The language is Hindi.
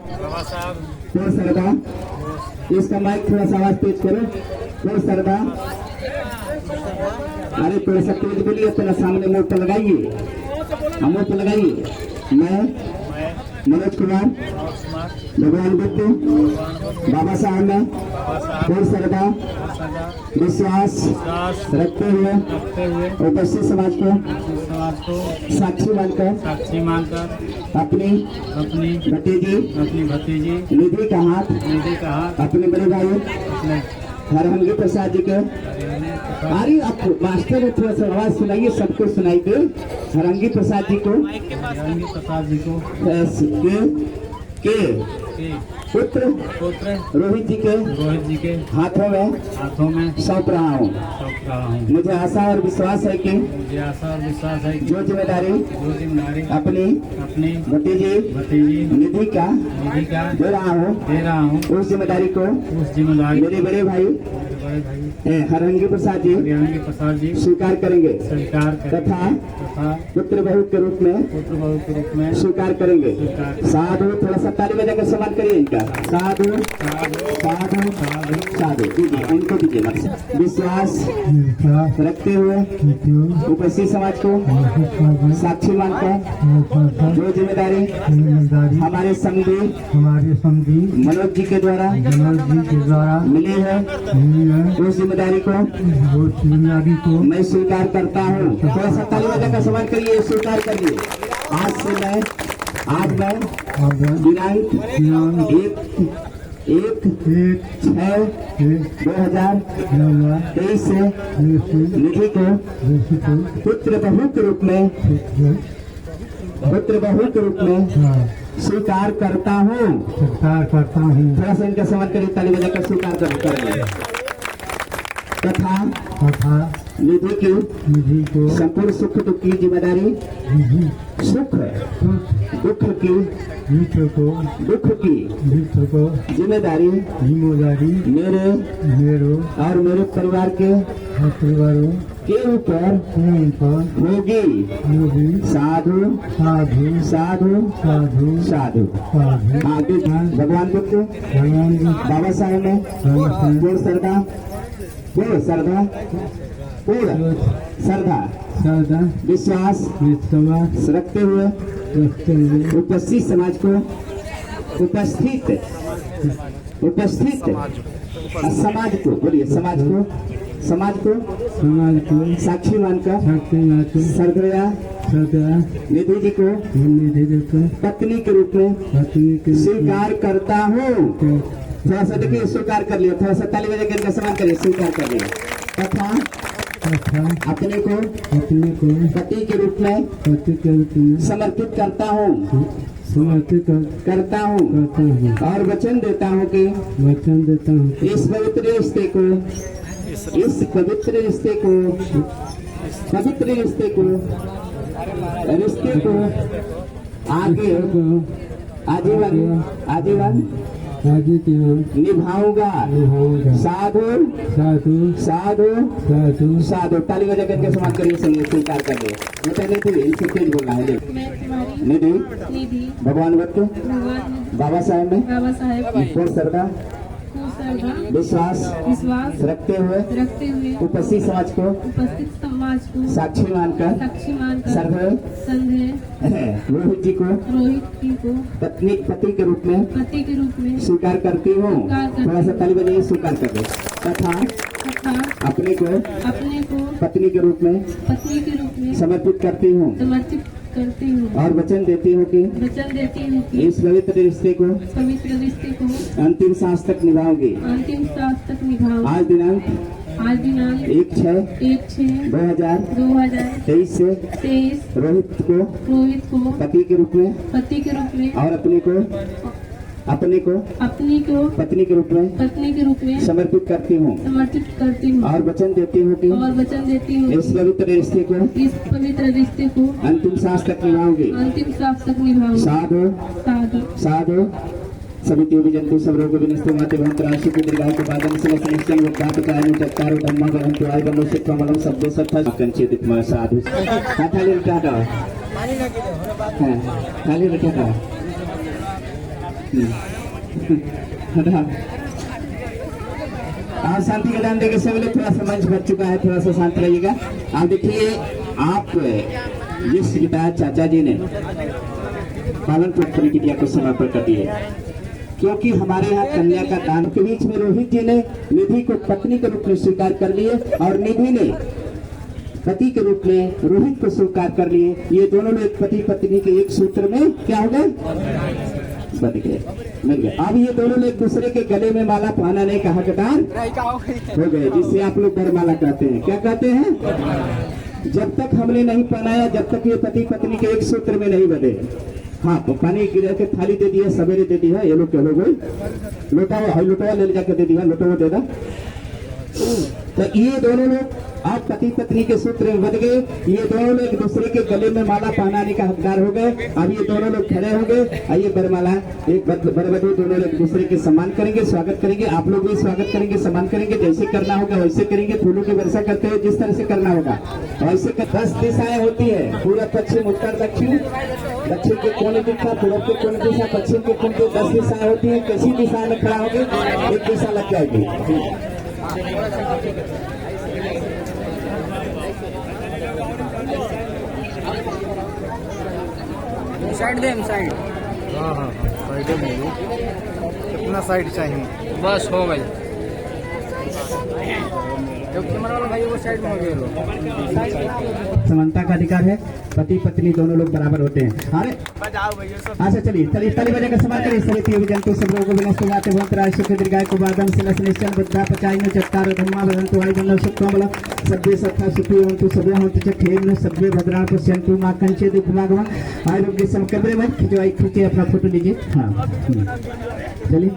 कौन सरदा, इसका माइक थोड़ा सा आवाज तेज करो। कौन सरदा, अरे थोड़ा सा तेज बोलिए, अपना सामने मुंह पर लगाइए, मुंह पर लगाइए। मैं मनोज कुमार भगवान बुद्ध बाबा साहब में पूर्ण श्रद्धा विश्वास रखते हुए उपस्थित समाज को साक्षी मानकर अपनी भतीजी निधि का हाथ अपने बड़े भाई हरहंगी प्रसाद जी के, अरे आपको मास्टर ने थोड़ा सा आवाज सुनाइए, सबको सुनाई दे। हरहंगी प्रसाद जी को के पुत्र रोहित जी के हाथों में सौंप रहा हूँ। मुझे आशा और विश्वास है कि जो जिम्मेदारी अपनी भतीजी निधि का दे रहा हूँ, उस जिम्मेदारी को मेरे बड़े भाई हरहंगी प्रसाद जी स्वीकार करेंगे तथा पुत्र बहू के रूप में स्वीकार करेंगे। साधु, थोड़ा सा ताली बजाकर सम्मान करिए इनका। साधु साधु साधु दीजिए, इनको दीजिए। विश्वास रखते हुए उपस्थित समाज को साक्षी मानकर जो जिम्मेदारी हमारे संगी मनोज जी के द्वारा मिली है, उस जिम्मेदारी को मैं स्वीकार करता हूँ। थोड़ा सा ताली बजाकर सम्मान करिए, स्वीकार करिए। आज मैं दिनांक 1/6/2023 से निधि को पुत्र बहू के रूप में स्वीकार करता हूँ। थोड़ा सा इनका सम्मान करिए, ताली बजाकर स्वीकार कर तथा निधि की संपूर्ण सुख दुख की जिम्मेदारी सुख दुख की जिम्मेदारी मेरे और मेरे परिवार के ऊपर होगी। साधु आगे भगवान बुद्ध बाबा साहब ने पूर्ण श्रद्धा विश्वास रखते हुए उपस्थित समाज को समाज को साक्षी मानकर श्रद्धा निधि जी को पत्नी के रूप में स्वीकार करता हूँ। थोड़ा सा देखिए, स्वीकार कर लिया। थोड़ा सा ताली बजा के सम्मान करिए, स्वीकार कर लिया। तथा अपने को पति के रूप में समर्पित करता हूँ और वचन देता हूँ कि इस पवित्र रिश्ते को आगे आजीवन निभाऊंगा। साधु ताली बजा करके सम्मान करिए, स्वीकार कर दे। इनसे तेज बोलना है। निधि भगवान बुद्ध बाबा साहेब में पूर्ण श्रद्धा विश्वास रखते हुए उपस्थित समाज को साक्षी मानकर रोहित जी को पति के रूप में स्वीकार करती हूँ। थोड़ा सा ताली बजाइए, स्वीकार कर दो। तथा अपने को पत्नी के रूप में समर्पित करती हूँ और वचन देती हूँ कि इस पवित्र रिश्ते को अंतिम सांस तक निभाऊंगी। आज दिनांक 1/6/2023 से रोहित को पति के रूप में और अपने को पत्नी के रूप में समर्पित करती हूँ और वचन देती हूँ कि इस पवित्र रिश्ते को अंतिम सांस तक निभाऊंगी। साधु समिति विजंतु सब रोग विनष्टि माते भवंतराशि के दीर्घायु के बादन से निश्चय उद्घात कायनु चक्कारो धम्मा गणंतु आय बनो से कमलम शब्द सत्ता कंचित म साधु थाली रटा दो, थाली रटा दो। आप शांति का दान देके सब लोग, थोड़ा सा मंच भर चुका है, थोड़ा सा शांत रहिएगा। आप देखिए, आप जिस गीता चाचा जी ने पालन पोषण की दिया को समर्पण कर दिए, क्योंकि हमारे यहाँ कन्या का दान के बीच में रोहित जी ने निधि को पत्नी के रूप में स्वीकार कर लिए और निधि ने पति के रूप में रोहित को स्वीकार कर लिए। ये दोनों लोग पति पत्नी के एक सूत्र में क्या हो गए, बन गए, मिल गए। अब ये दोनों लोग एक दूसरे के गले में माला पहना नहीं कहा कटार हो गए, जिससे आप लोग वरमाला कहते हैं। क्या कहते हैं? जब तक हमने नहीं पहनाया, जब तक ये पति पत्नी के एक सूत्र में नहीं बंधे। हाँ, तो पानी गिरा के थाली दे दिया, सवेरे दे दिया, ये लोग क्या हो गए, लोटा ले जाकर दे दिया, लोटा दे दा। तो ये दोनों लोग आप पति पत्नी के सूत्र में बंध गए। ये दोनों लोग एक दूसरे के गले में माला पहनाने का हकदार हो गए। अब ये दोनों लोग खड़े हो गए। आइए वरमाला एक वर-वधू दोनों लोग एक दूसरे के सम्मान करेंगे, स्वागत करेंगे। आप लोग भी स्वागत करेंगे, सम्मान करेंगे। जैसे करना होगा वैसे करेंगे। फूलों की वर्षा करते हुए जिस तरह से करना होगा वैसे 10 दिशाएं होती है, पूर्व पश्चिम उत्तर दक्षिण। दक्षिण के कोने दिशा, पूर्व के कोने दिशा, पश्चिम के कोने के 10 दिशाएं होती है। किसी दिशा में खड़ा होगे एक दिशा लग जाएगी। साइड दे, साइड। हाँ हाँ साइड में कितना साइड चाहिए, बस हो गई। कैमरा वाला भाई वो साइड में हो गया। समानता का अधिकार है, पति पत्नी दोनों लोग बराबर होते हैं। अरे अच्छा, चलिए ताली बजा कर सम्मान करिए। सभी प्रिय जंतु सब लोगों को विनष्ट गाते भवंतराय सुख दीर्घाय को बादम सिलस निश्चन बुद्धा पचाई न चत्तार धम्मा वदंतु वायु जन्म सुखम बल सभ्य सत्ता सुखी होंतु सभ्य होंतु च खेम सभ्य भद्राण पश्यंतु मां कंचे दिखमागम आरोग्य समकब्रे में खिंचवाई खींचे अपना फोटो लीजिए। हाँ चलिए।